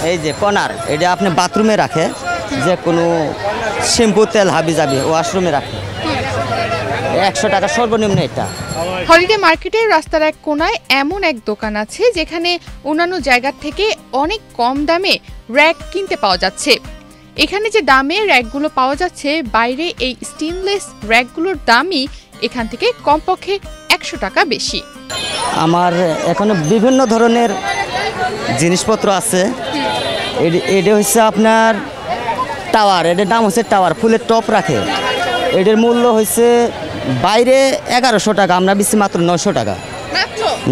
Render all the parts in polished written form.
এই যে কর্নার, এটা আপনি বাথরুমে রাখে, যে কোনো শ্যাম্পু তেল হাবি যাবি ওয়াশরুমে রাখে। 100 টাকা সর্বনিম্ন এটা। হলিডে মার্কেটের রাস্তার এক কোনায় এমন এক দোকান আছে যেখানে অন্যান্য জায়গার থেকে অনেক কম দামে র্যাক কিনতে পাওয়া যাচ্ছে। এখানে যে দামে র্যাকগুলো পাওয়া যাচ্ছে, বাইরে এই স্টেনলেস র্যাকগুলোর দামই এখান থেকে কমপক্ষে 100 টাকা বেশি। আমার এখানে বিভিন্ন ধরনের জিনিসপত্র আছে। এটা হচ্ছে আপনার টাওয়ার, এটার দাম হচ্ছে টাওয়ার, ফুলের টপ রাখে। এটার মূল্য হচ্ছে বাইরে 1100 টাকা, আমরা বেশি মাত্র 900 টাকা।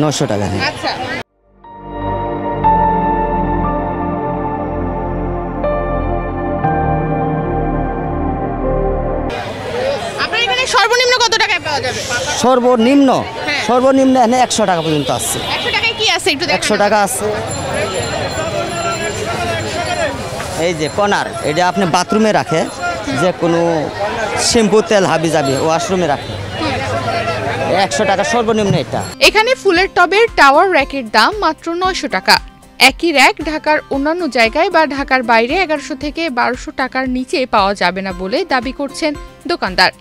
900 টাকা। আচ্ছা, আপনার এখানে সর্বনিম্ন কত টাকায় পাওয়া যাবে? সর্বনিম্ন এখানে 100 টাকা পর্যন্ত আছে। 100 টাকায় কি আছে একটু 100 টাকা আছে। এই যে কর্নার, এটা আপনি বাথরুমে রাখে, যে কোনো শ্যাম্পু তেল হাবি যাবি ওয়াশরুমে রাখে। 100 টাকা সর্বনিম্ন এটা। এখানে ফুলের টবের টাওয়ার র্যাকের দাম মাত্র 900 টাকা। একই র্যাক ঢাকার অন্যান্য জায়গায় বা ঢাকার বাইরে 1100 থেকে 1200 টাকার নিচে পাওয়া যাবে না বলে দাবি করছেন দোকানদার।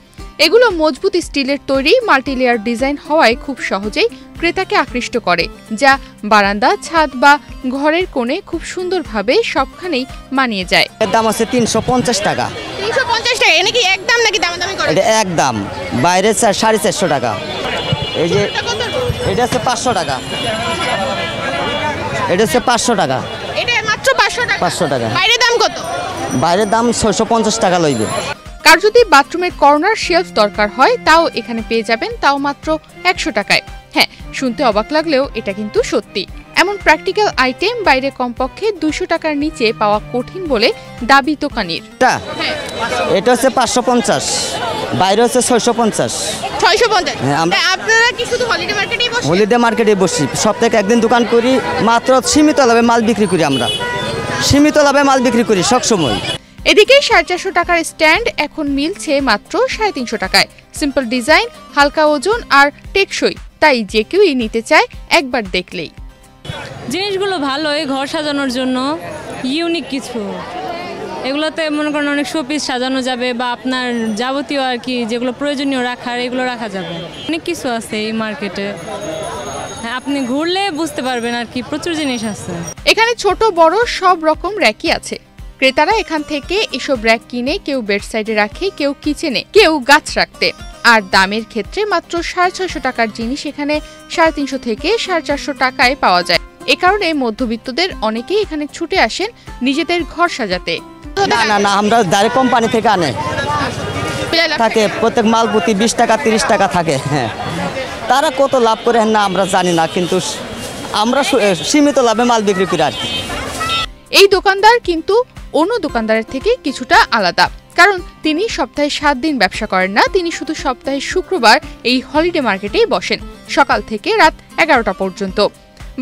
এগুলো মজবুত স্টিলের তৈরি, মাল্টিলেয়ার ডিজাইন হওয়ায় খুব সহজেই ক্রেতাকে আকৃষ্ট করে, যা বারান্দা, ছাদ বা ঘরের কোণে খুব সুন্দরভাবে সবখানেই মানিয়ে যায়। এর দাম আছে 350 টাকা। 350 টাকা? এনে কি একদম নাকি দামাদামি করে? এটা একদম, বাইরে 450 টাকা। এই যে এটা হচ্ছে 500 টাকা। এটা হচ্ছে 500 টাকা। এটা মাত্র 500 টাকা? 500 টাকা। বাইরের দাম কত? বাইরের দাম 650 টাকা লইবে। কার যদি বাথরুমের কর্নার শেলফ দরকার হয়, তাও এখানে পেয়ে যাবেন, তাও মাত্র 100 টাকায়। হ্যাঁ, শুনতে অবাক লাগলেও এটা কিন্তু সত্যি। এমন প্র্যাকটিক্যাল আইটেম বাইরে কমপক্ষে 200 টাকার নিচে পাওয়া কঠিন বলে দাবি দোকানির। এটা হচ্ছে 550, বাইরে হচ্ছে 650। 650? হ্যাঁ, আপনারা কি শুধু হলিডে মার্কেটেই বসেন? হলিডে মার্কেটে বসি, সপ্তাহে একদিন দোকান করি, মাত্র সীমিত লাভে মাল বিক্রি করি। আমরা সীমিত লাভে মাল বিক্রি করি সবসময়। এদিকে 450 টাকার স্ট্যান্ড এখন মিলছে মাত্র 350 টাকায়। সিম্পল ডিজাইন, হালকা ওজন আর টেকসই, তাই যে কেউই নিতে চায় একবার দেখলেই। জিনিসগুলো ভালোই, ঘর সাজানোর জন্য ইউনিক কিছু। এগুলোতে মনে করেন অনেক শোপিস সাজানো যাবে, বা আপনার যাবতীয় আর কি যেগুলো প্রয়োজনীয় রাখার, এগুলো রাখা যাবে। অনেক কিছু আছে এই মার্কেটে, আপনি ঘুরলে বুঝতে পারবেন আর কি, প্রচুর জিনিস আছে। এখানে ছোট বড় সব রকম র্যাকই আছে। ক্রেতারা এখান থেকে এসব র্যাক কিনে কেউ বেড সাইডে রাখে, কেউ কিচেনে, কেউ গাছ রাখতে। আর দামের ক্ষেত্রে মাত্র 650 টাকার জিনিস এখানে 350 থেকে 450 টাকায় পাওয়া যায়। এ কারণে মধ্যবিত্তদের অনেকেই এখানে ছুটে আসেন নিজেদের ঘর সাজাতে। না, আমরা ডাইরেক্ট কোম্পানি থেকে আনে থাকে। প্রত্যেক মাল প্রতি 20 টাকা 30 টাকা থাকে। হ্যাঁ, তারা কত লাভ করে না আমরা জানি না, কিন্তু আমরা সীমিত লাভে মাল বিক্রি করি আর কি। এই দোকানদার কিন্তু অন্য দোকানদারের থেকে কিছুটা আলাদা, কারণ তিনি সপ্তাহে 7 দিন ব্যবসা করেন না। তিনি শুধু সপ্তাহে শুক্রবার এই হলিডে মার্কেটেই বসেন, সকাল থেকে রাত 11টা পর্যন্ত।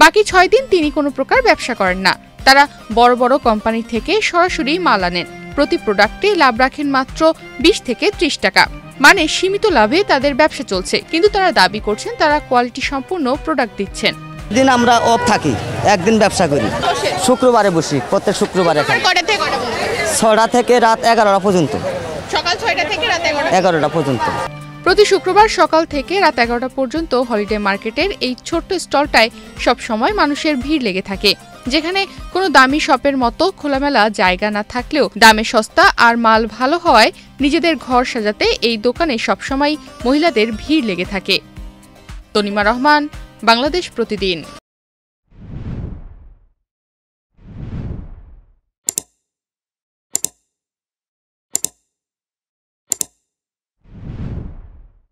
বাকি 6 দিন তিনি কোনো প্রকার ব্যবসা করেন না। তারা বড় বড় কোম্পানি থেকে সরাসরি মাল আনেন। প্রতি প্রোডাক্টে লাভ রাখেন মাত্র 20 থেকে 30 টাকা। মানে সীমিত লাভে তাদের ব্যবসা চলছে, কিন্তু তারা দাবি করছেন তারা কোয়ালিটি সম্পূর্ণ প্রোডাক্ট দিচ্ছেন। দিন আমরা অফ থাকি, একদিন ব্যবসা করি, শুক্রবারে বসি। প্রত্যেক শুক্রবারে 6টা থেকে রাত 11টা পর্যন্ত। সকাল 6টা থেকে রাত 11টা পর্যন্ত। প্রতি শুক্রবার সকাল থেকে রাত 11টা পর্যন্ত হলিডে মার্কেটের এই ছোট্ট স্টলটায় সবসময় মানুষের ভিড় লেগে থাকে। যেখানে কোনো দামি শপের মতো খোলামেলা জায়গা না থাকলেও দামে সস্তা আর মাল ভালো হওয়ায় নিজেদের ঘর সাজাতে এই দোকানে সবসময় মহিলাদের ভিড় লেগে থাকে। তনিমা রহমান, বাংলাদেশ প্রতিদিন।